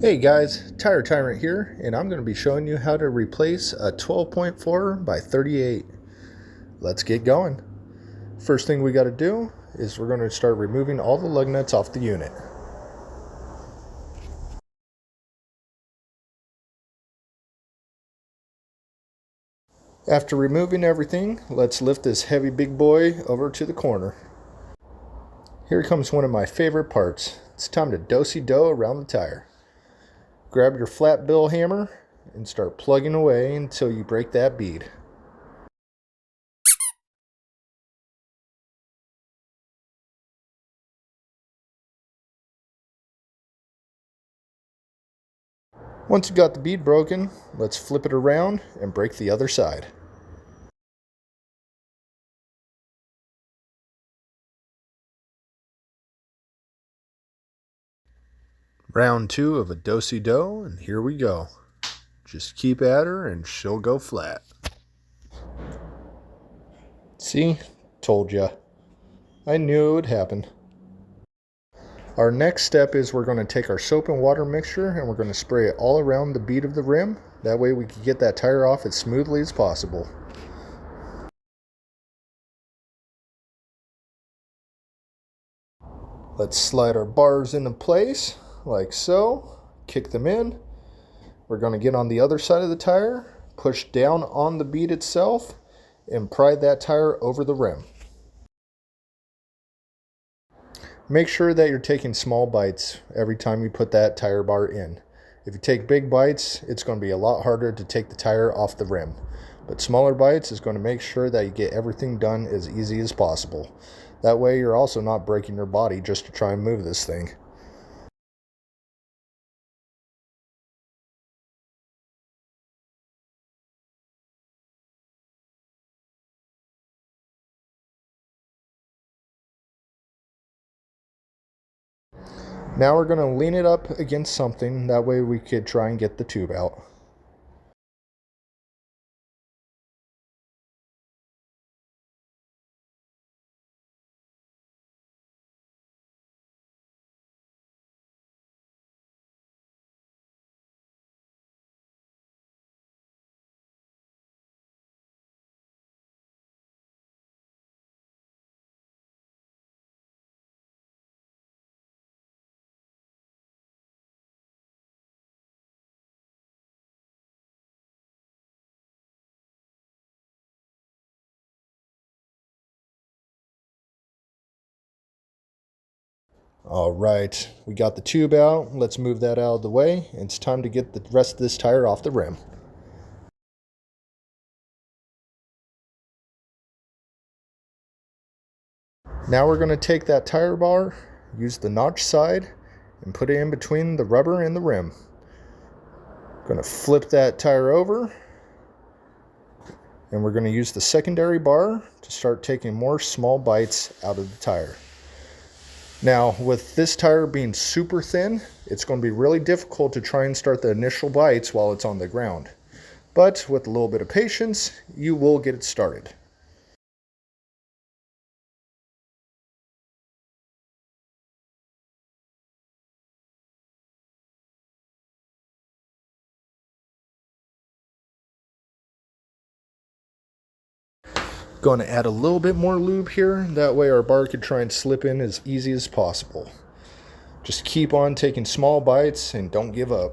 Hey guys, Tire Tyrant here, and I'm going to be showing you how to replace a 12.4 by 38. Let's get going. First thing we got to do is we're going to start removing all the lug nuts off the unit. After removing everything, let's lift this heavy big boy over to the corner. Here comes one of my favorite parts. It's time to do-si-do around the tire. Grab your flat bill hammer and start plugging away until you break that bead. Once you got the bead broken, let's flip it around and break the other side. Round 2 of a do-si-do, and here we go. Just keep at her and she'll go flat. See? Told ya. I knew it would happen. Our next step is we're going to take our soap and water mixture and we're going to spray it all around the bead of the rim. That way we can get that tire off as smoothly as possible. Let's slide our bars into place, like so. Kick them in. We're going to get on the other side of the tire, push down on the bead itself, and pry that tire over the rim. Make sure that you're taking small bites every time you put that tire bar in. If you take big bites, it's going to be a lot harder to take the tire off the rim. But smaller bites is going to make sure that you get everything done as easy as possible. That way you're also not breaking your body just to try and move this thing. Now we're going to lean it up against something, that way we could try and get the tube out. All right, we got the tube out. Let's move that out of the way. It's time to get the rest of this tire off the rim. Now we're going to take that tire bar, use the notch side, and put it in between the rubber and the rim. Going to flip that tire over, and we're going to use the secondary bar to start taking more small bites out of the tire. Now, with this tire being super thin, it's going to be really difficult to try and start the initial bites while it's on the ground. But with a little bit of patience, you will get it started. Going to add a little bit more lube here, that way our bar can try and slip in as easy as possible. Just keep on taking small bites and don't give up.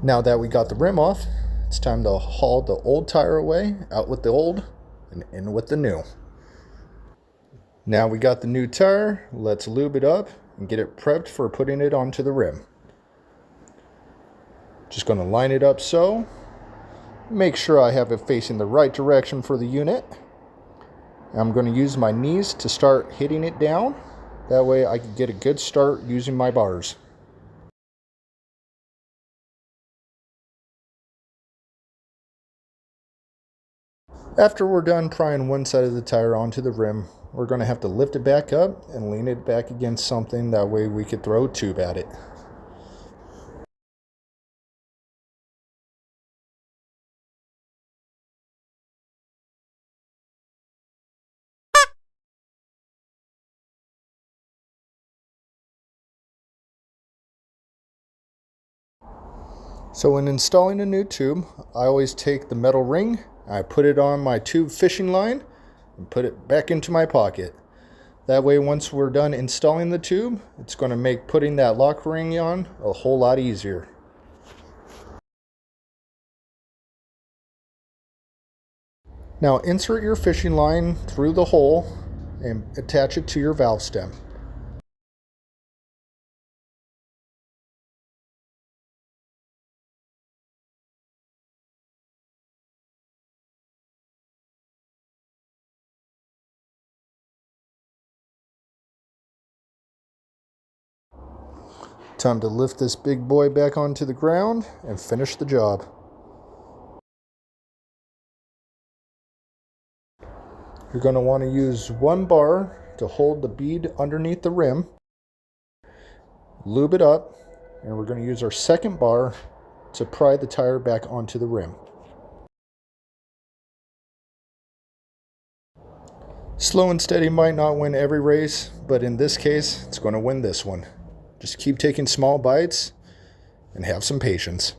Now that we got the rim off, it's time to haul the old tire away, out with the old and in with the new. Now we got the new tire, let's lube it up and get it prepped for putting it onto the rim. Just going to line it up so. Make sure I have it facing the right direction for the unit. I'm going to use my knees to start hitting it down. That way I can get a good start using my bars. After we're done prying one side of the tire onto the rim, we're going to have to lift it back up and lean it back against something. That way we could throw a tube at it. So when installing a new tube, I always take the metal ring, I put it on my tube fishing line, and put it back into my pocket. That way, once we're done installing the tube, it's going to make putting that lock ring on a whole lot easier. Now insert your fishing line through the hole and attach it to your valve stem. Time to lift this big boy back onto the ground and finish the job. You're going to want to use one bar to hold the bead underneath the rim. Lube it up, and we're going to use our second bar to pry the tire back onto the rim. Slow and steady might not win every race, but in this case, it's going to win this one. Just keep taking small bites and have some patience.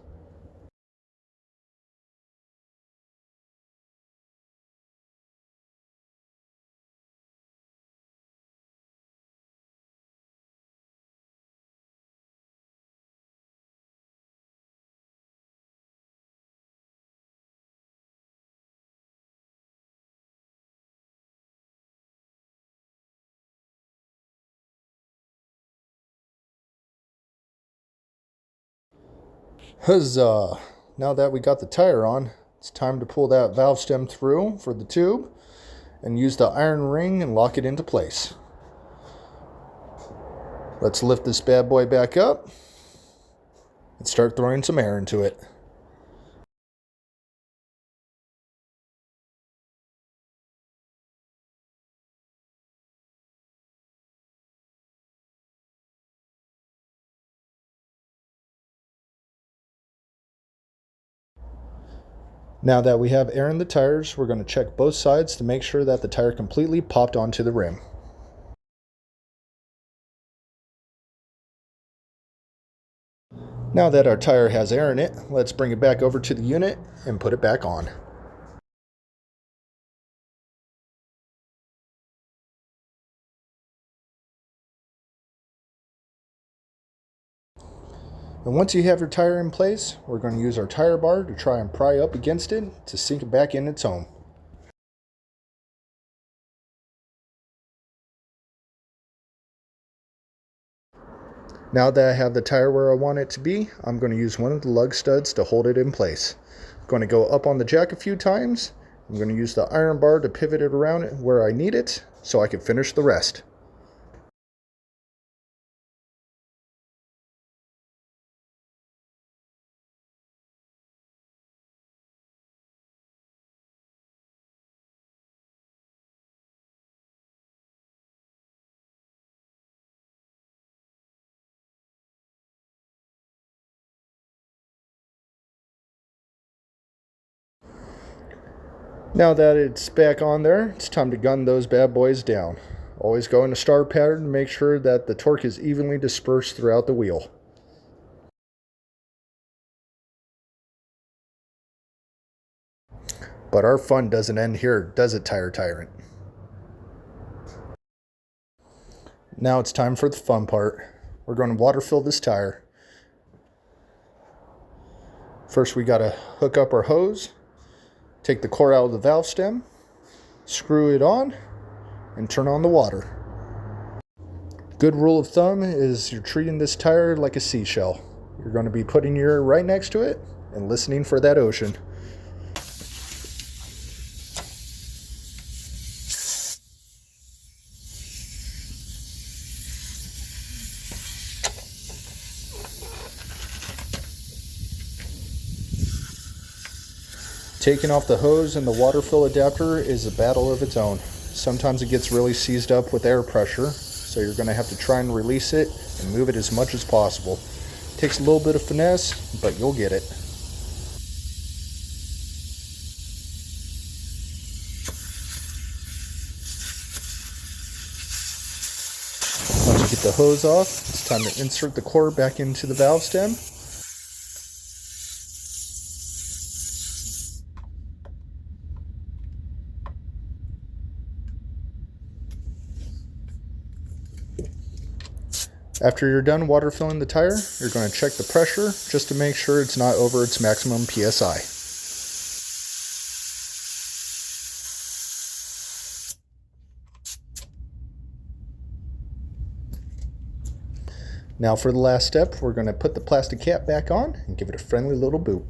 Huzzah! Now that we got the tire on, it's time to pull that valve stem through for the tube and use the iron ring and lock it into place. Let's lift this bad boy back up and start throwing some air into it. Now that we have air in the tires, we're going to check both sides to make sure that the tire completely popped onto the rim. Now that our tire has air in it, let's bring it back over to the unit and put it back on. And once you have your tire in place, we're going to use our tire bar to try and pry up against it to sink it back in its home. Now that I have the tire where I want it to be, I'm going to use one of the lug studs to hold it in place. I'm going to go up on the jack a few times. I'm going to use the iron bar to pivot it around where I need it so I can finish the rest. Now that it's back on there, it's time to gun those bad boys down. Always go in a star pattern to make sure that the torque is evenly dispersed throughout the wheel. But our fun doesn't end here, does it, Tire Tyrant? Now it's time for the fun part. We're going to water fill this tire. First we got to hook up our hose. Take the core out of the valve stem, screw it on, and turn on the water. Good rule of thumb is you're treating this tire like a seashell. You're going to be putting your ear right next to it and listening for that ocean. Taking off the hose and the water fill adapter is a battle of its own. Sometimes it gets really seized up with air pressure, so you're going to have to try and release it and move it as much as possible. Takes a little bit of finesse, but you'll get it. Once you get the hose off, it's time to insert the core back into the valve stem. After you're done water filling the tire, you're going to check the pressure just to make sure it's not over its maximum PSI. Now for the last step, we're going to put the plastic cap back on and give it a friendly little boot.